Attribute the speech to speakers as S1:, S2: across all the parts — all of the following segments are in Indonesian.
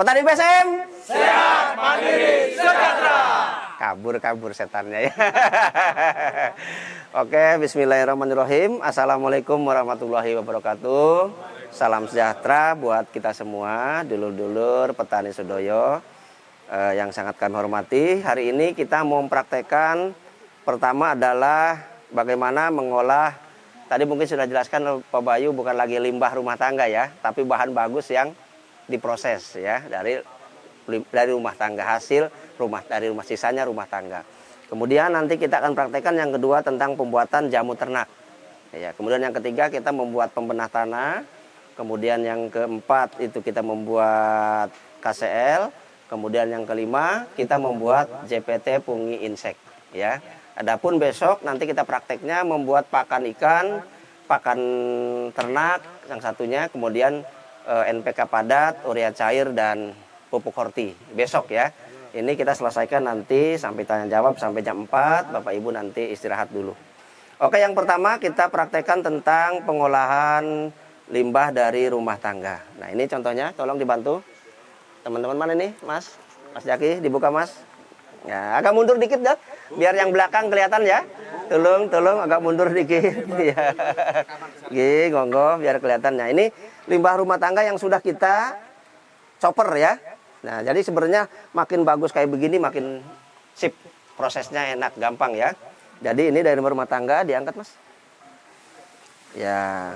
S1: Petani BSM
S2: sehat, mandiri, sejahtera.
S1: Kabur setannya ya. Oke, bismillahirrahmanirrahim. Assalamualaikum warahmatullahi wabarakatuh. Salam sejahtera buat kita semua, dulur-dulur petani sedoyo yang sangat kami hormati. Hari ini kita mau mempraktekkan pertama adalah bagaimana mengolah. Tadi mungkin sudah jelaskan Pak Bayu, bukan lagi limbah rumah tangga ya, tapi bahan bagus yang diproses ya dari rumah tangga, hasil dari rumah sisanya rumah tangga. Kemudian nanti kita akan praktekkan yang kedua tentang pembuatan jamu ternak. Ya, kemudian yang ketiga kita membuat pembenah tanah. Kemudian yang keempat itu kita membuat KCL. Kemudian yang kelima kita membuat JPT pungi insek. Ya. Adapun besok nanti kita prakteknya membuat pakan ikan, pakan ternak yang satunya, kemudian NPK padat, urea cair dan pupuk horti. Besok ya. Ini kita selesaikan nanti sampai tanya jawab sampai jam 4. Bapak Ibu nanti istirahat dulu. Oke, yang pertama kita praktekkan tentang pengolahan limbah dari rumah tangga. Nah, ini contohnya, tolong dibantu. Teman-teman mana ini, Mas? Mas Jaki, dibuka Mas. Ya, agak mundur dikit dah, biar yang belakang kelihatan ya. Tolong agak mundur dikit. Ya. Gih, gonggo biar kelihatan. Nah, ini limbah rumah tangga yang sudah kita chopper ya. Nah, jadi sebenarnya makin bagus kayak begini makin sip, prosesnya enak, gampang ya. Jadi ini dari rumah tangga diangkat Mas. Ya.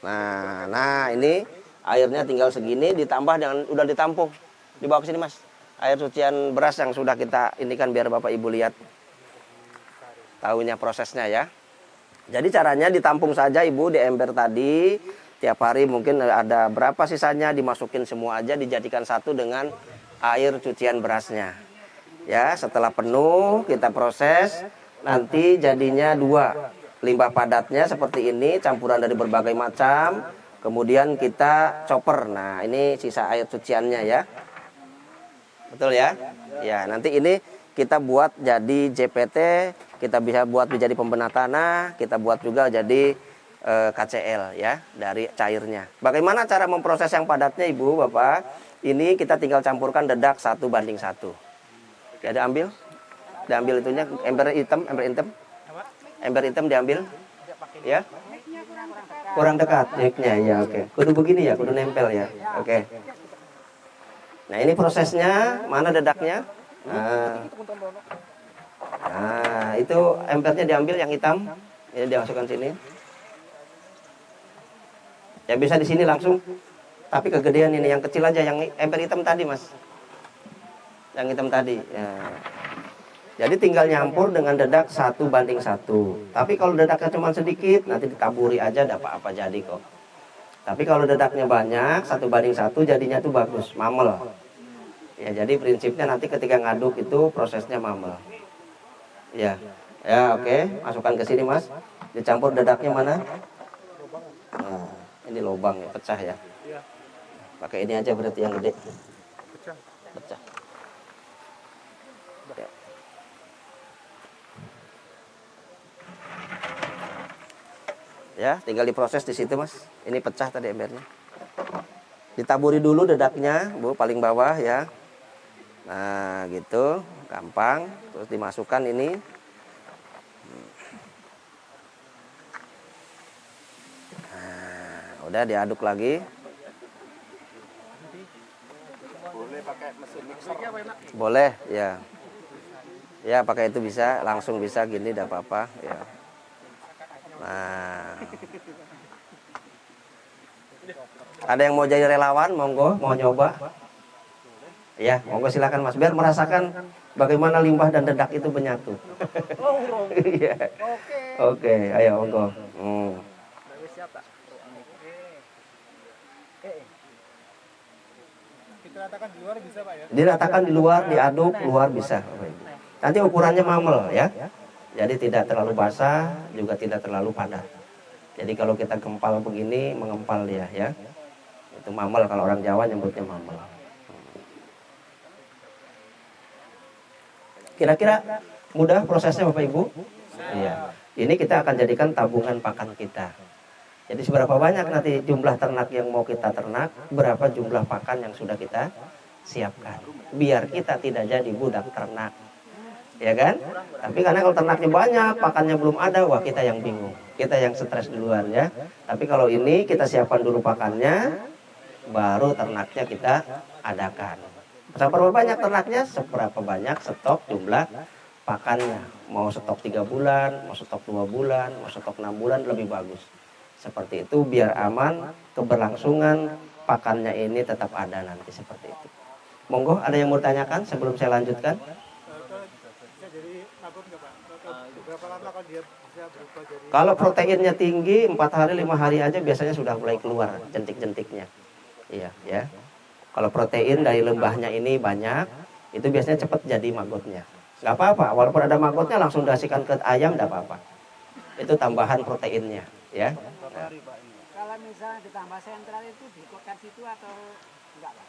S1: Nah ini airnya tinggal segini, ditambah dengan udah ditampung. Dibawa ke sini Mas. Air cucian beras yang sudah kita ini kan biar Bapak Ibu lihat. Tahunya prosesnya ya. Jadi caranya ditampung saja Ibu di ember tadi. Tiap hari mungkin ada berapa sisanya dimasukin semua aja, dijadikan satu dengan air cucian berasnya. Ya, setelah penuh kita proses, nanti jadinya dua. Limbah padatnya seperti ini, campuran dari berbagai macam. Kemudian kita chopper. Nah, ini sisa air cuciannya ya. Betul ya? Ya, nanti ini kita buat jadi JPT, kita bisa buat menjadi pembenah tanah, kita buat juga jadi KCL ya dari cairnya. Bagaimana cara memproses yang padatnya Ibu Bapak? Ini kita tinggal campurkan dedak 1:1. Ya, diambil itunya ember hitam. Ember hitam diambil. Ya. Kurang dekat mic-nya ya, oke. Kudu begini ya, kudu nempel ya. Oke. Nah, ini prosesnya, mana dedaknya? Nah, itu embernya diambil yang hitam. Ini dimasukkan sini. Ya bisa di sini langsung. Tapi kegedean ini yang kecil aja, yang ember hitam tadi Mas. Yang hitam tadi. Ya. Jadi tinggal nyampur dengan dedak 1:1. Tapi kalau dedaknya cuma sedikit, nanti ditaburi aja, dapat apa jadi kok. Tapi kalau dedaknya banyak, 1:1 jadinya tuh bagus, mamel. Ya jadi prinsipnya nanti ketika ngaduk itu prosesnya mamel. Ya, ya oke. Masukkan ke sini Mas. Dicampur dedaknya mana? Nah. Ini lubang ya, pecah ya. Pakai ini aja berarti yang gede. Pecah. Ya. Ya, tinggal diproses di situ Mas. Ini pecah tadi embernya. Ditaburi dulu dedaknya, Bu, paling bawah ya. Nah, gitu, gampang. Terus dimasukkan ini. Udah diaduk lagi.
S2: Boleh pakai mesin mixer.
S1: Boleh ya. Ya pakai itu bisa, langsung bisa gini, tidak apa-apa ya. Nah. Ada yang mau jadi relawan, monggo, mau nyoba? Ya, monggo silakan Mas, biar merasakan bagaimana limbah dan dedak itu menyatu. Iya. Oke, ayo monggo.
S2: Diratakan di luar bisa Pak ya?
S1: Diratakan di luar, diaduk, luar bisa. Nanti ukurannya mamel ya. Jadi tidak terlalu basah, juga tidak terlalu padat. Jadi kalau kita gempal begini, mengempal dia ya. Itu mamel, kalau orang Jawa nyebutnya mamel. Kira-kira mudah prosesnya Bapak Ibu? Iya. Ini kita akan jadikan tabungan pakan kita. Jadi seberapa banyak nanti jumlah ternak yang mau kita ternak, berapa jumlah pakan yang sudah kita siapkan. Biar kita tidak jadi budak ternak. Ya kan? Tapi karena kalau ternaknya banyak, pakannya belum ada, wah kita yang bingung. Kita yang stres duluan ya. Tapi kalau ini kita siapkan dulu pakannya, baru ternaknya kita adakan. Seberapa banyak ternaknya, seberapa banyak stok jumlah pakannya. Mau stok 3 bulan, mau stok 2 bulan, mau stok 6 bulan lebih bagus. Seperti itu biar aman, keberlangsungan pakannya ini tetap ada nanti seperti itu. Monggo, ada yang mau ditanyakan sebelum saya lanjutkan? Kalau proteinnya tinggi 4 hari 5 hari aja biasanya sudah mulai keluar jentik-jentiknya. Iya, ya. Kalau protein dari lembahnya ini banyak, itu biasanya cepat jadi magotnya. Nggak apa-apa, walaupun ada magotnya langsung dikasihkan ke ayam nggak apa-apa. Itu tambahan proteinnya, ya. Nah.
S3: Kalau misalnya ditambah sentral itu diikutkan situ atau enggak, Pak?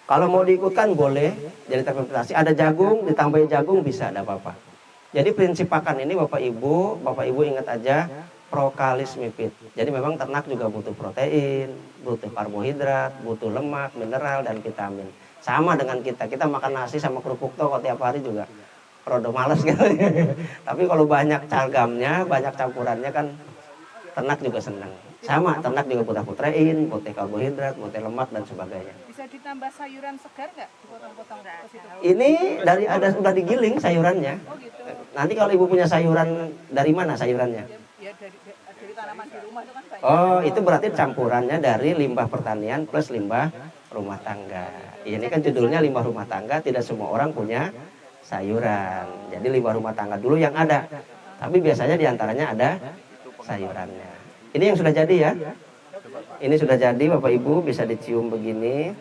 S1: Kalau mau diikutkan boleh, jadi fermentasi. Ada jagung, ditambahin jagung bisa, nggak apa-apa. Jadi prinsip pakan ini Bapak Ibu ingat aja Prokalis Mifid. Jadi memang ternak juga butuh protein, butuh karbohidrat, butuh lemak, mineral dan vitamin. Sama dengan kita makan nasi sama kerupuk toko tiap hari juga rada males gitu. Tapi kalau banyak cagamnya, banyak campurannya kan ternak juga senang. Sama, ternak juga butuh protein, butuh karbohidrat, butuh lemak dan sebagainya.
S4: Bisa ditambah sayuran segar nggak? Dipotong-potong ke situ?
S1: Ini sudah digiling sayurannya.
S4: Oh gitu.
S1: Nanti kalau ibu punya sayuran dari mana sayurannya?
S4: Ya dari tanaman di rumah itu kan banyak.
S1: Oh, itu berarti campurannya dari limbah pertanian plus limbah rumah tangga. Ini kan judulnya limbah rumah tangga, tidak semua orang punya sayuran. Jadi limbah rumah tangga dulu yang ada. Tapi biasanya diantaranya ada sayurannya. Ini yang sudah jadi ya. Ini sudah jadi Bapak Ibu, bisa dicium begini.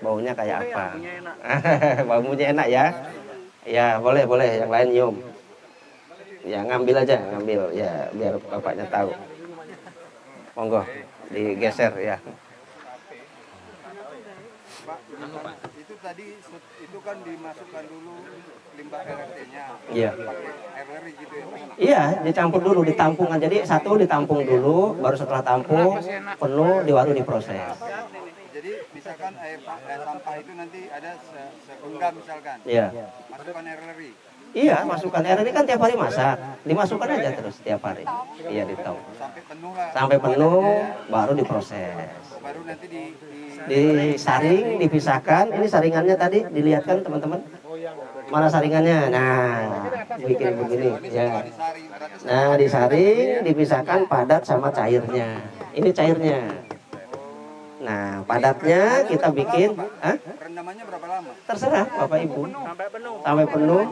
S1: Baunya kayak apa? Baunya enak ya. Ya, boleh yang lain nyium. Ya, ngambil aja, ya biar bapaknya tahu. Monggo, digeser ya.
S2: Pak, itu tadi itu kan dimasukkan dulu limbah RRT-nya.
S1: Iya.
S2: Pakai RRI gitu ya, Pak.
S1: Iya, dicampur dulu, ditampung. Jadi satu ditampung dulu, baru setelah tampung penuh baru diproses.
S2: Jadi misalkan sampah itu nanti ada segenggam misalkan.
S1: Iya.
S2: Masukkan RRI.
S1: Iya, masukkan air ini kan tiap hari masak. Dimasukkan aja terus tiap hari. Iya, ditong.
S2: Sampai penuh lah.
S1: Sampai penuh baru diproses.
S2: Baru nanti
S1: Disaring, dipisahkan. Ini saringannya tadi dilihatkan teman-teman. Mana saringannya? Nah, bikin begini ya. Nah, disaring, dipisahkan padat sama cairnya. Ini cairnya. Nah, padatnya kita bikin,
S2: rendamannya berapa lama?
S1: terserah Bapak Ibu. Sampai penuh,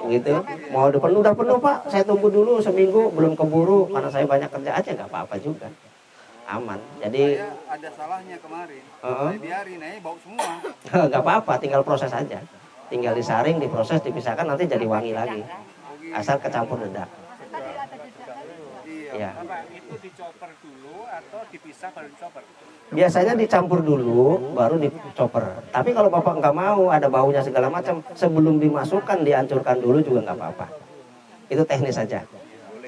S1: gitu. Mau udah penuh Pak, saya tunggu dulu seminggu, belum keburu karena saya banyak kerja aja, nggak apa-apa juga, aman. Jadi
S2: Saya ada salahnya kemarin. Saya biarin aja bau semua.
S1: nggak apa-apa, tinggal proses aja. Tinggal disaring, diproses, dipisahkan nanti jadi wangi lagi. Asal kecampur dedak.
S2: Iya.
S1: Ya.
S2: Itu dicoper dulu atau dipisah baru dicoper?
S1: Biasanya dicampur dulu, baru dicoper. Tapi kalau Bapak nggak mau, ada baunya segala macam, sebelum dimasukkan, dihancurkan dulu juga nggak apa-apa. Itu teknis saja.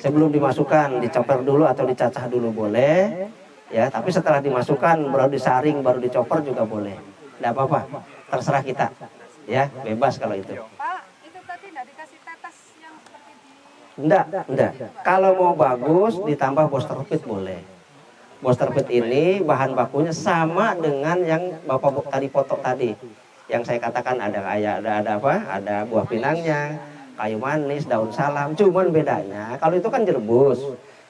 S1: Sebelum dimasukkan, dicoper dulu atau dicacah dulu boleh. Ya, tapi setelah dimasukkan, baru disaring, baru dicoper juga boleh. Nggak apa-apa, terserah kita. Ya, bebas kalau itu.
S4: Pak, itu tadi nggak dikasih tetes yang seperti di...
S1: Enggak. Kalau mau bagus, ditambah booster feed boleh. Booster feed ini bahan bakunya sama dengan yang Bapak tadi foto tadi. Yang saya katakan ada apa? Ada buah pinangnya, kayu manis, daun salam. Cuman bedanya kalau itu kan direbus.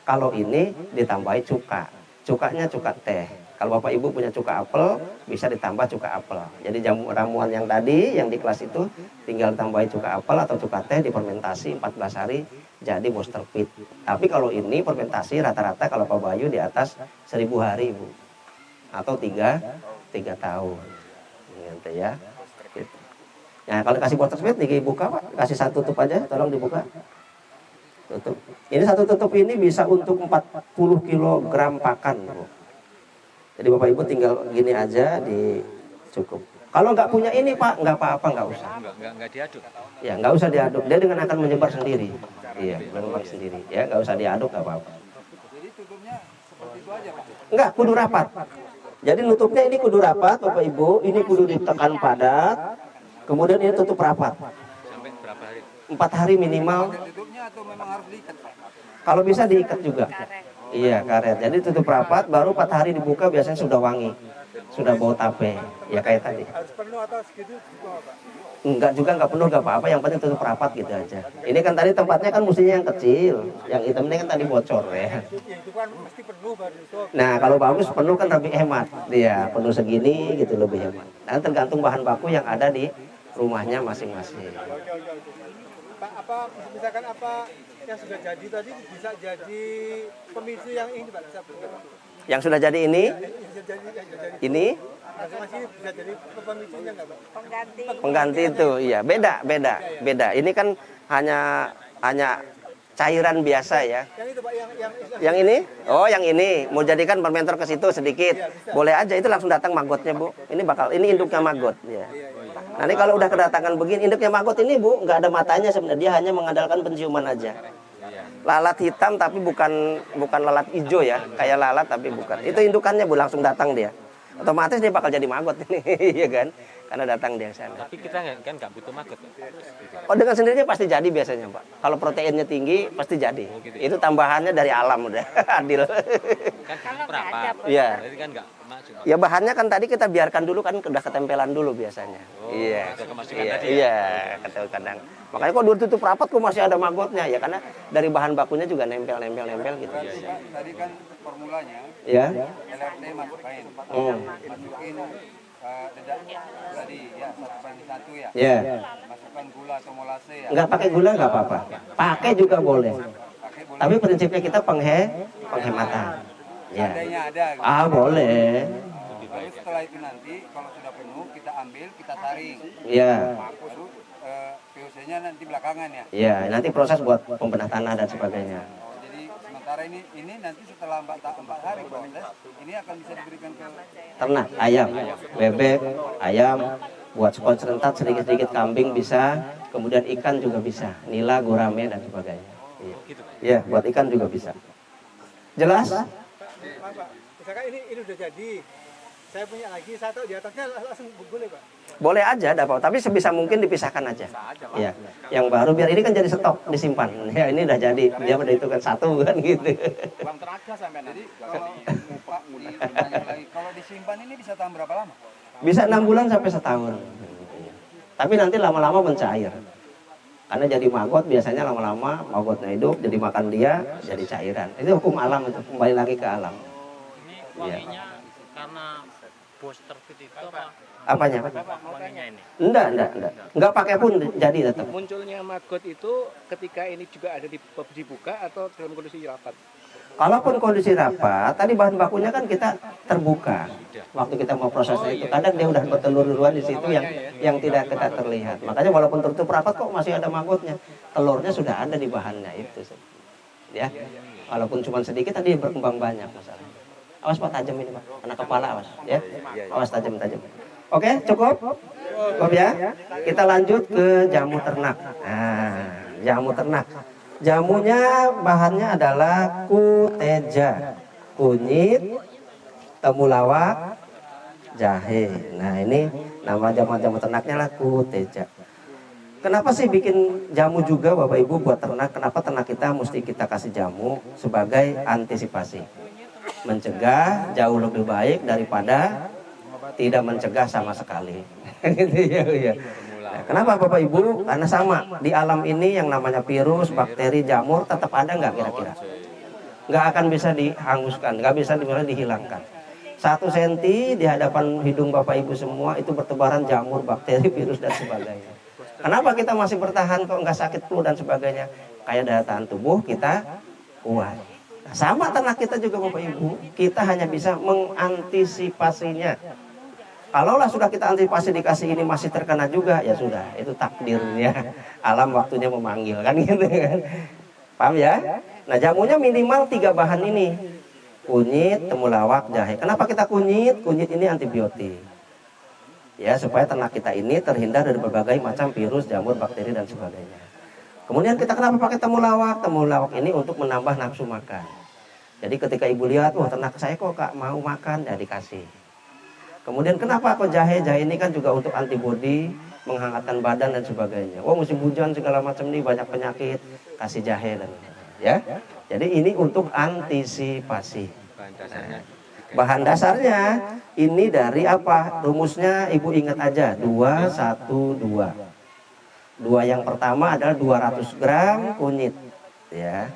S1: Kalau ini ditambahi cuka. Cukanya cuka teh. Kalau Bapak Ibu punya cuka apel, bisa ditambah cuka apel. Jadi ramuan yang tadi yang di kelas itu tinggal tambahi cuka apel atau cuka teh difermentasi 14 hari jadi booster feed. Tapi kalau ini fermentasi rata-rata kalau Pak Bayu di atas 1000 hari Bu. Atau 3 tahun. Gitu ya. Gitu. Nah, kalau kasih booster feed dibuka Pak, kasih satu tutup aja, tolong dibuka. Tutup. Ini satu tutup ini bisa untuk 40 kg pakan Bu. Jadi Bapak Ibu tinggal gini aja cukup. Kalau nggak punya ini Pak, nggak apa-apa, nggak usah.
S2: Nggak diaduk.
S1: Ya nggak usah diaduk. Dia dengan akan menyebar sendiri. Iya, menyebar sendiri. Ya nggak usah diaduk, nggak apa-apa.
S2: Jadi tutupnya seperti itu aja Pak?
S1: Nggak, kudu rapat. Jadi nutupnya ini kudu rapat Bapak Ibu, ini kudu ditekan padat, kemudian ini tutup rapat.
S5: Sampai berapa hari?
S1: 4 hari minimal.
S2: Tutupnya atau memang harus diikat, Pak?
S1: Kalau bisa diikat juga. Iya, karet. Jadi tutup rapat, baru 4 hari dibuka biasanya sudah wangi. Sudah bau tape. Ya kayak tadi.
S2: Harus penuh atau segitu juga, Pak?
S1: Enggak juga, enggak penuh, enggak apa-apa. Yang penting tutup rapat gitu aja. Ini kan tadi tempatnya kan mestinya yang kecil. Yang hitam ini kan tadi bocor ya.
S2: Ya, itu kan mesti penuh baru tutup.
S1: Nah, kalau bagus penuh kan lebih hemat. Dia penuh segini gitu lebih hemat. Dan tergantung bahan baku yang ada di rumahnya masing-masing.
S2: Pak, apa misalkan apa yang sudah jadi tadi bisa jadi pemicu yang ini, Pak? Bisa berapa?
S1: Yang sudah jadi ini,
S2: Bisa jadi
S1: ini
S2: masing-masing bisa jadi pemicunya nggak, Pak?
S4: Pengganti.
S1: pengganti itu, iya beda. Ini kan hanya cairan biasa ya.
S2: Yang itu, Pak,
S1: Yang ini? Oh, yang ini. Mau jadikan fermenter ke situ sedikit. Boleh aja, itu langsung datang magotnya, Bu. Ini induknya magot ya. Nanti kalau udah kedatangan begini, induknya magot ini, Bu, nggak ada matanya sebenarnya. Dia hanya mengandalkan penciuman aja. Lalat hitam tapi bukan lalat hijau ya. Kayak lalat tapi bukan. Itu indukannya, Bu, langsung datang dia. Otomatis dia bakal jadi magot ini, iya kan? Karena datang dia sana.
S5: Tapi kita kan nggak butuh magot.
S1: Oh, dengan sendirinya pasti jadi biasanya, Pak. Kalau proteinnya tinggi pasti jadi. Itu tambahannya dari alam udah adil.
S5: Kan
S4: Kalau
S5: berapa?
S4: nggak ada,
S1: Iya.
S5: Berarti kan nggak masuk.
S1: Ya bahannya kan tadi kita biarkan dulu kan udah ketempelan dulu biasanya. Iya.
S5: ada kemasukan
S1: Iya,
S5: tadi ya?
S1: iya, kadang. Makanya kok ditutup rapat kok masih ada magotnya ya karena dari bahan bakunya juga nempel gitu.
S2: Pak, tadi kan formulanya
S1: Ya.
S2: LRT masukin, masukin dedak tadi ya 1/1 ya.
S1: Ya.
S2: Masukkan gula atau molase ya.
S1: Nggak pakai gula nggak apa-apa. Pakai juga boleh.
S2: Pakai boleh.
S1: Tapi prinsipnya kita penghematan. Ya.
S2: Seandainya ada. Gitu.
S1: Ah, boleh.
S2: Lalu setelah itu nanti kalau sudah penuh kita ambil, kita saring.
S1: Ya.
S2: Baru VOC-nya nanti belakangan ya.
S1: Ya, nanti proses buat pembenah tanah dan sebagainya.
S2: Jadi sementara ini nanti setelah 4 hari proses, ini akan bisa diberikan ke
S1: Ternak, ayam, bebek, ayam, buat konsentrat sedikit-sedikit kambing bisa, kemudian ikan juga bisa, nila, gurame dan sebagainya. Iya, ya, buat ikan juga bisa. Jelas?
S2: Pak, misalkan ini udah jadi, saya punya lagi, saya tahu di atasnya langsung boleh, Pak.
S1: Boleh aja, ada apa, tapi sebisa mungkin dipisahkan aja. Ya, yang baru biar ini kan jadi stok disimpan. Ya, ini udah jadi, dia udah itu kan satu kan gitu.
S2: Buang tenaga sampai jadi kalau Pak ditanya lagi, kalau disimpan ini bisa tahan berapa lama?
S1: Bisa 6 bulan sampai setahun. Tapi nanti lama-lama mencair. Karena jadi maggot biasanya lama-lama magotnya hidup, jadi makan dia, jadi cairan. Itu hukum alam itu, kembali lagi ke alam.
S6: Ini wanginya karena booster fit itu apa?
S1: Apanya?
S6: Wanginya ini.
S1: Enggak pakai pun jadi tetap.
S7: Munculnya maggot itu ketika ini juga ada dibuka atau dalam kondisi rapat?
S1: Kalaupun kondisi rapat, tadi bahan bakunya kan kita terbuka. Waktu kita mau prosesnya itu, kadang dia udah bertelur duluan di situ yang tidak kita terlihat. Makanya walaupun tertutup rapat kok masih ada magotnya. Telurnya sudah ada di bahannya itu. Ya, walaupun cuma sedikit tadi berkembang banyak masalah. Awas Pak, tajam ini Pak, kena kepala awas. Ya, awas tajam. Oke, cukup? Cukup ya. Kita lanjut ke jamu ternak. Nah, jamu ternak. Jamunya bahannya adalah kuteja, kunyit, temulawak, jahe. Nah ini nama jamu ternaknya lah kuteja. Kenapa sih bikin jamu juga Bapak Ibu buat ternak? Kenapa ternak kita mesti kita kasih jamu sebagai antisipasi? Mencegah jauh lebih baik daripada tidak mencegah sama sekali. Gitu ya. Nah, kenapa Bapak Ibu? Karena sama di alam ini yang namanya virus, bakteri, jamur tetap ada nggak kira-kira? Nggak akan bisa dihanguskan, nggak bisa dihilangkan. 1 senti di hadapan hidung Bapak Ibu semua itu bertebaran jamur, bakteri, virus dan sebagainya. Kenapa kita masih bertahan kok nggak sakit flu dan sebagainya? Kayak daya tahan tubuh kita kuat. Nah, sama ternak kita juga Bapak Ibu, kita hanya bisa mengantisipasinya. Kalaulah sudah kita antisipasi dikasih ini masih terkena juga, ya sudah, itu takdirnya. Alam waktunya memanggil kan gitu kan. Paham ya? Nah, jamunya minimal 3 bahan ini. Kunyit, temulawak, jahe. Kenapa kita kunyit? Kunyit ini antibiotik. Ya, supaya ternak kita ini terhindar dari berbagai macam virus, jamur, bakteri dan sebagainya. Kemudian kita kenapa pakai temulawak? Temulawak ini untuk menambah nafsu makan. Jadi ketika ibu lihat, wah ternak saya kok Kak mau makan, ya dikasih. Kemudian kenapa kok jahe? Jahe ini kan juga untuk antibodi, menghangatkan badan dan sebagainya. Oh musim hujan segala macam nih banyak penyakit, kasih jahe dan ya. Jadi ini untuk antisipasi.
S5: Bahan dasarnya
S1: Bahan dasarnya ini dari apa? Rumusnya ibu ingat aja 212. Dua yang pertama adalah 200 gram kunyit, ya.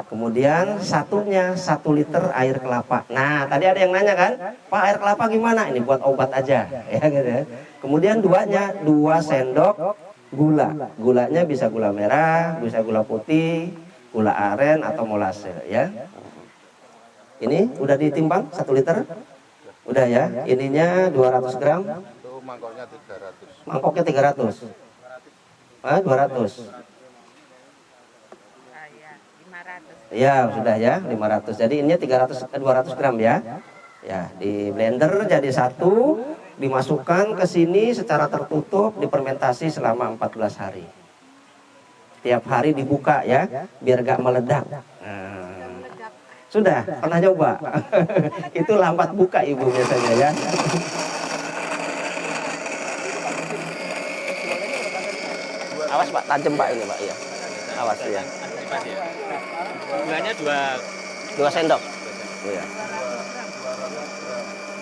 S1: Kemudian satunya 1 liter air kelapa. Nah, tadi ada yang nanya kan, Pak air kelapa gimana? Ini buat obat aja, ya gitu ya. Kemudian 2 sendok gula. Gulanya bisa gula merah, bisa gula putih, gula aren atau molase, ya. Ini udah ditimbang 1 liter? Udah ya. Ininya 200 gram.
S8: Itu mangkoknya 300.
S1: Mangkoknya 300. 200. Ya sudah ya 500. Jadi ini 200 gram ya. Ya di blender jadi satu, dimasukkan ke sini secara tertutup, difermentasi selama 14 hari. Tiap hari dibuka ya, biar gak meledak. Sudah pernah coba? Itu lambat buka ibu biasanya ya. Awas Pak, tajam Pak ini Pak ya. Awas ya.
S5: antisipasi ya. Gulanya
S1: 2 sendok. Iya.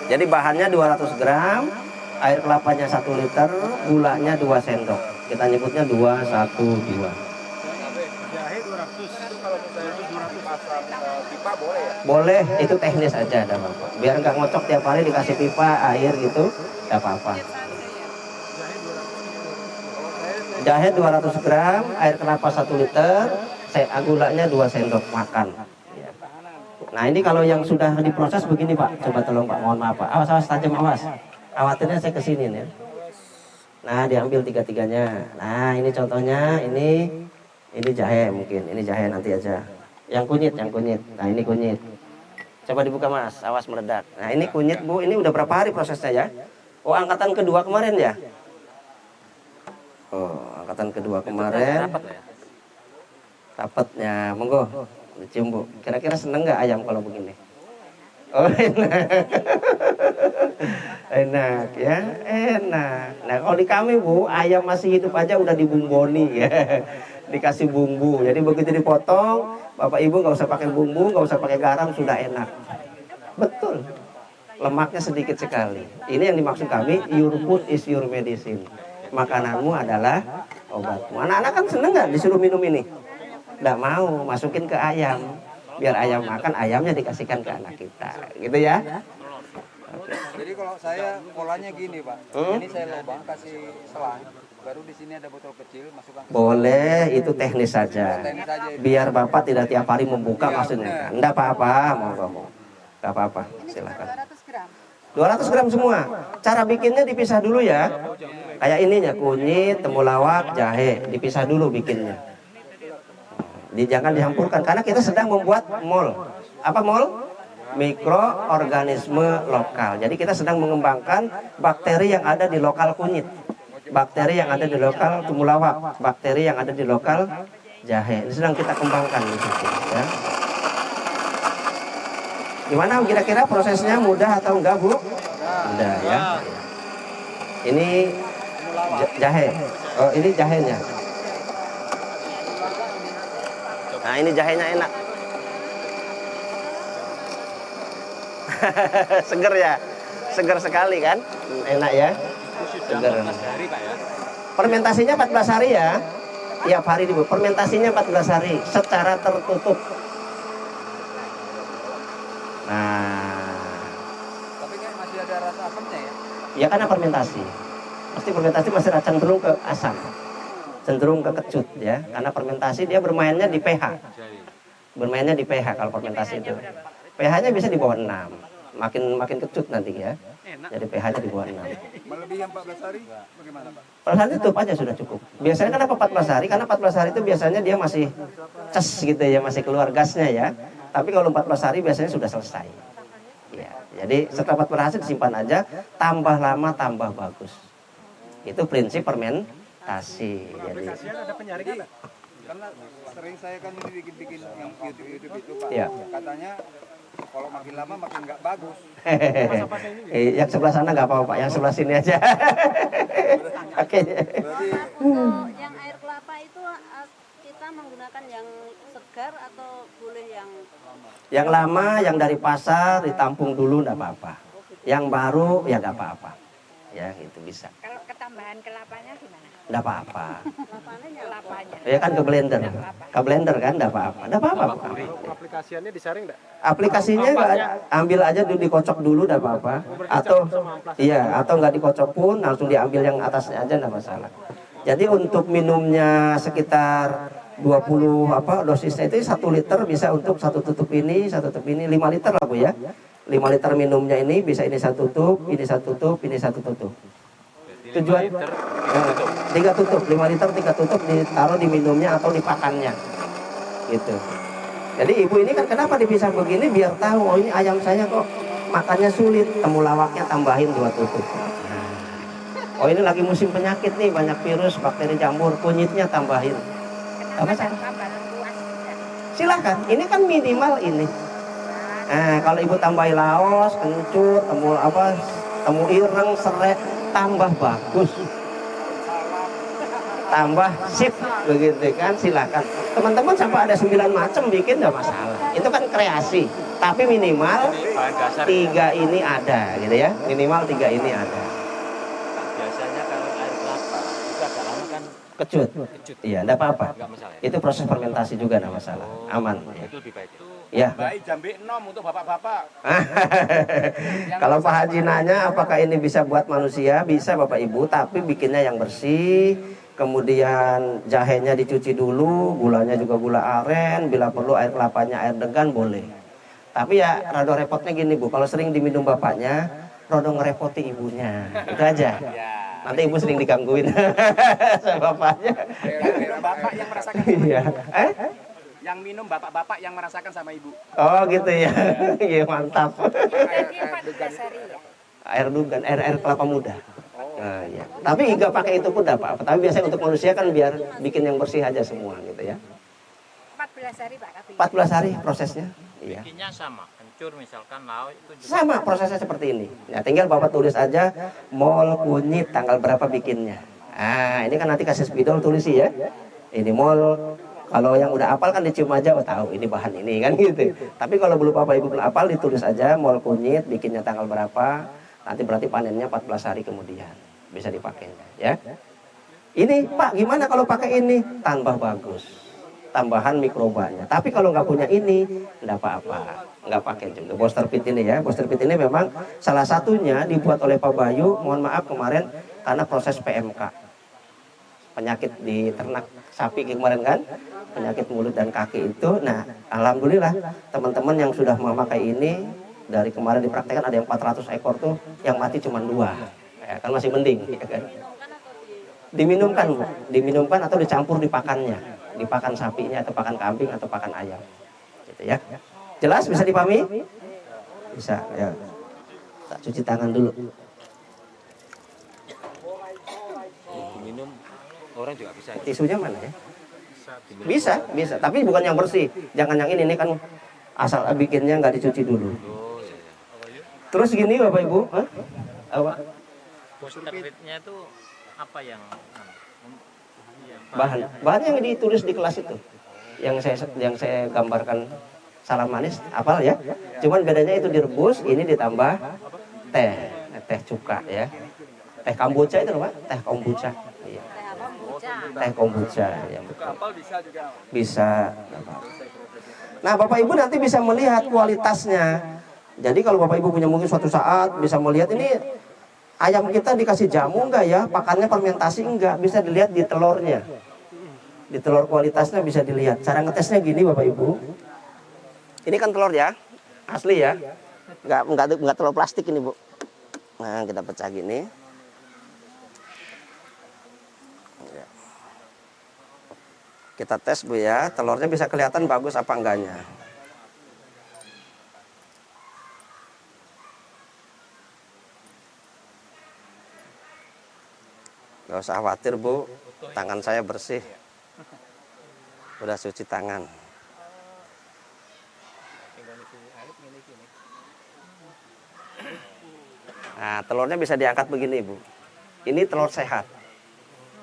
S1: Jadi bahannya 200 gram, air kelapanya 1 liter, gulanya 2 sendok. Kita nyebutnya 212.
S2: Jahe 200. Kalau misalnya itu 200 pasang pipa boleh ya?
S1: Boleh, itu teknis aja ada Bapak. Biar nggak ngocok tiap hari dikasih pipa air gitu, nggak apa-apa. Jahe 200 gram, air kelapa 1 liter, gulanya 2 sendok makan. Ya. Nah ini kalau yang sudah diproses begini Pak, coba tolong Pak, mohon maaf Pak. Awas tajam awas. Khawatirnya saya kesini nih. Nah diambil 3-3-nya. Nah ini contohnya, ini jahe mungkin, ini jahe nanti aja. Yang kunyit. Nah ini kunyit. Coba dibuka Mas, awas meledak. Nah ini kunyit Bu, ini udah berapa hari prosesnya ya? Oh angkatan kedua kemarin ya? Oh, angkatan kedua kemarin. Rapatnya, monggo dicium Bu. Kira-kira seneng nggak ayam kalau begini? Oh enak. Enak ya, enak. Nah kalau di kami Bu, ayam masih hidup aja udah dibumboni ya. Dikasih bumbu. Jadi begitu dipotong, Bapak Ibu nggak usah pakai bumbu, nggak usah pakai garam, sudah enak. Betul. Lemaknya sedikit sekali. Ini yang dimaksud kami, your food is your medicine. Makananmu adalah obatmu. Anak-anak kan seneng nggak disuruh minum ini? Nggak mau, masukin ke ayam. Biar ayam makan, ayamnya dikasihkan ke anak kita. Gitu ya?
S9: Jadi kalau saya polanya gini Pak, ini saya lubang kasih selang, baru di sini ada botol kecil, masukkan ke
S1: Boleh, itu teknis saja. Biar Bapak tidak tiap hari membuka maksudnya. Enggak apa-apa, mau. Enggak apa-apa, silakan.
S4: 200 gram.
S1: 200 gram semua. Cara bikinnya dipisah dulu ya. Kayak ininya, kunyit, temulawak, jahe. Dipisah dulu bikinnya. Jangan dihampurkan, karena kita sedang membuat mol. Apa mol? Mikroorganisme lokal. Jadi kita sedang mengembangkan bakteri yang ada di lokal kunyit, bakteri yang ada di lokal temulawak, bakteri yang ada di lokal jahe. Ini sedang kita kembangkan di situ. Ya. Gimana kira-kira prosesnya, mudah atau enggak Bu? Mudah ya. Ini jahe. Oh ini jahenya. Nah ini jahenya enak. Seger ya, seger sekali kan, enak ya. Seger. Fermentasinya 14 hari ya, tiap hari Bu. Fermentasinya 14 hari secara tertutup. Nah,
S9: tapi kan masih ada rasa asamnya ya?
S1: ya karena fermentasi. Pasti fermentasi masih cenderung ke asam, cenderung ke kecut ya. Karena fermentasi dia bermainnya di pH. Bermainnya di pH kalau fermentasi itu. pH-nya bisa di bawah 6. Makin kecut nanti ya. Jadi pH-nya di bawah 6.
S9: Melebihi 14 hari bagaimana Pak?
S1: 14 hari tutup aja sudah cukup. Biasanya kenapa 14 hari? Karena 14 hari itu biasanya dia masih ces gitu ya, masih keluar gasnya ya. Tapi kalau 14 hari biasanya sudah selesai. Ya, jadi setelah 14 hari disimpan aja, tambah lama tambah bagus. Itu prinsip fermentasi. Jadi
S2: Ada penyaringan nggak?
S9: Karena sering saya kan ini bikin yang YouTube itu Pak.
S1: Ya.
S9: Katanya kalau makin lama makin nggak bagus.
S1: Yang sebelah sana nggak apa-apa, yang sebelah sini aja. Oke.
S4: Untuk yang air kelapa itu kita menggunakan yang segar atau boleh yang
S1: Yang lama, yang dari pasar ditampung dulu nggak apa-apa. Yang baru ya nggak apa-apa. Ya itu bisa.
S3: Kalau ketambahan kelapanya gimana?
S1: Nggak apa-apa.
S3: Kelapanya.
S1: Ya kan ke blender. Ke blender kan nggak apa-apa. Nggak apa-apa.
S7: Aplikasiannya disaring enggak?
S1: Aplikasinya nggak ada. Ambil aja dulu, dikocok dulu nggak apa-apa. Atau iya, atau nggak dikocok pun langsung diambil yang atasnya aja nggak masalah. Jadi untuk minumnya sekitar 20 dosisnya itu 1 liter bisa untuk 1 tutup ini 5 liter lah Bu ya. 5 liter minumnya ini bisa ini 1 tutup, ini 1 tutup, ini 1 tutup. Tujuan 3 tutup, 5 liter 3 tutup ditaruh di minumnya atau di pakannya. Gitu. Jadi ibu ini kan kenapa dipisah begini biar tahu oh ini ayam saya kok makannya sulit, temulawaknya tambahin 2 tutup. Oh ini lagi musim penyakit nih, banyak virus, bakteri jamur, kunyitnya tambahin. Apa sih? Silahkan, ini kan minimal ini. Nah, kalau ibu tambahin laos, kencut, temu ireng, serai, tambah bagus. Tambah sip, begitu kan, silahkan. Teman-teman sampai ada 9 macam bikin nggak masalah. Itu kan kreasi, tapi minimal 3 ini ada, gitu ya. Minimal 3 ini ada.
S5: Biasanya kalau air kelapa itu agak lama kan
S1: Kecut. Iya, enggak apa-apa.
S5: nggak masalah.
S1: Itu proses fermentasi juga enggak masalah. Aman. Ya.
S5: Itu lebih baik.
S1: Ya.
S9: Baik jambe 6 untuk bapak-bapak.
S1: Kalau Pak Haji nanya apakah ini bisa buat manusia? Bisa Bapak Ibu, tapi bikinnya yang bersih. Kemudian jahenya dicuci dulu, gulanya juga gula aren, bila perlu air kelapanya air degan boleh. Tapi ya rada repotnya gini Bu, kalau sering diminum bapaknya, rada ngerepoti ibunya. Itu aja. Nanti ibu sering digangguin sama bapaknya.
S9: Bapak yang merasakan.
S1: Iya.
S9: Yang minum bapak-bapak yang merasakan sama ibu.
S1: Oh gitu ya. Iya mantap.
S3: Jadi 14 hari ya?
S1: Air dugan, air kelapa muda. Nah, iya. Tapi nggak pakai itu pun tidak apa-apa. Tapi biasanya untuk manusia kan biar bikin yang bersih aja semua gitu ya.
S3: 14 hari Pak Kabin.
S1: 14 hari prosesnya. Iya.
S6: bikinnya sama. Kencur misalkan lauk itu juga
S1: Sama prosesnya seperti ini. Ya tinggal Bapak tulis aja mol kunyit tanggal berapa bikinnya. Ah, ini kan nanti kasih spidol tulis ya. Ini mol. Kalau yang udah hafal kan dicium aja, oh tahu ini bahan ini kan gitu. Tapi kalau belum Bapak Ibu belum hafal ditulis aja mol kunyit, bikinnya tanggal berapa. Nanti berarti panennya 14 hari kemudian bisa dipakai ya. Ini Pak gimana kalau pakai ini? Tambah bagus. Tambahan mikrobanya. Tapi kalau nggak punya ini, nggak apa-apa. Nggak pakai juga. Booster Fit ini ya. Booster Fit ini memang salah satunya dibuat oleh Pak Bayu. Mohon maaf kemarin karena proses PMK. Penyakit di ternak sapi kemarin kan. Penyakit mulut dan kaki itu. Nah, alhamdulillah teman-teman yang sudah memakai ini dari kemarin dipraktekkan ada yang 400 ekor tuh yang mati cuma 2. Ya, kan masih mending ya kan. Diminumkan atau dicampur di pakannya, di pakan sapinya atau pakan kambing atau pakan ayam. Gitu ya. Jelas bisa dipahami? Bisa ya. Tak cuci tangan dulu.
S5: Diminum orang juga bisa.
S1: Tisunya mana ya? Bisa, bisa. Tapi bukan yang bersih. Jangan yang ini kan asal bikinnya nggak dicuci dulu. Terus gini Bapak Ibu, apa?
S6: booster fitnya itu apa yang
S1: Bahan yang ditulis di kelas itu, yang saya gambarkan salam manis, apal ya. Cuman bedanya itu direbus, ini ditambah teh cuka ya. Teh kombucha itu loh Pak, teh kombucha. Iya. Teh kombucha ya.
S9: Kapal bisa juga.
S1: Bisa. Nah Bapak Ibu nanti bisa melihat kualitasnya. Jadi kalau Bapak Ibu punya mungkin suatu saat bisa melihat ini ayam kita dikasih jamu enggak ya, pakannya fermentasi enggak, bisa dilihat di telurnya. Di telur kualitasnya bisa dilihat. Cara ngetesnya gini Bapak Ibu. Ini kan telur ya, asli ya. Enggak telur plastik ini Bu. Nah kita pecah gini. Kita tes Bu ya, telurnya bisa kelihatan bagus apa enggaknya. Gak usah khawatir Bu, tangan saya bersih. Udah cuci tangan. Nah, telurnya bisa diangkat begini, Bu. Ini telur sehat.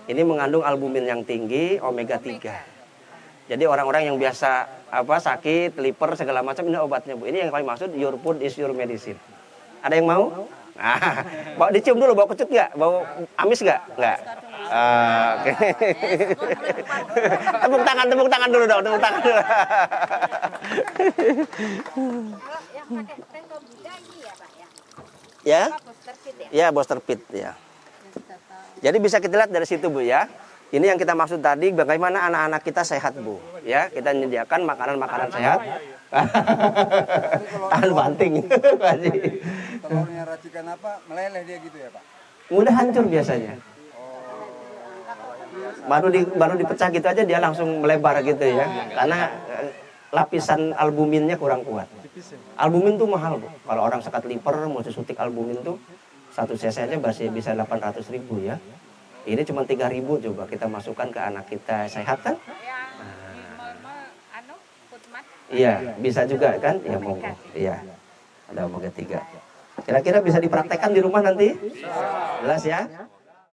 S1: Ini mengandung albumin yang tinggi, omega 3. Jadi orang-orang yang biasa sakit, liver segala macam ini obatnya, Bu. Ini yang kami maksud your food is your medicine. Ada yang mau? Nah, bawa dicium dulu, bau kecut nggak? Bau amis nggak? Nggak. Oke. Tepuk tangan dulu dong, tepuk tangan dulu.
S4: Yang pakai tengkok juga ini ya Pak ya?
S1: Ya?
S4: Apa booster fit ya?
S1: Ya, booster pit ya. Jadi bisa kita lihat dari situ, Bu ya. Ini yang kita maksud tadi, bagaimana anak-anak kita sehat, Bu. Ya, kita menyediakan makanan-makanan sehat. Tahan banting.
S9: Telurnya racikan apa, meleleh dia gitu ya Pak?
S1: Mudah hancur biasanya. Baru dipecah gitu aja dia langsung melebar gitu ya. Karena lapisan albuminnya kurang kuat. Albumin tuh mahal, Bu. Kalau orang sekat liver mau suntik albumin tuh 1 cc aja masih bisa 800.000 ya. Ini cuma 3.000 coba kita masukkan ke anak kita, sehat kan? Iya, bisa juga kan? Ya monggo. Iya. Ada omega 3. Kira-kira bisa dipraktekkan di rumah nanti? Jelas ya?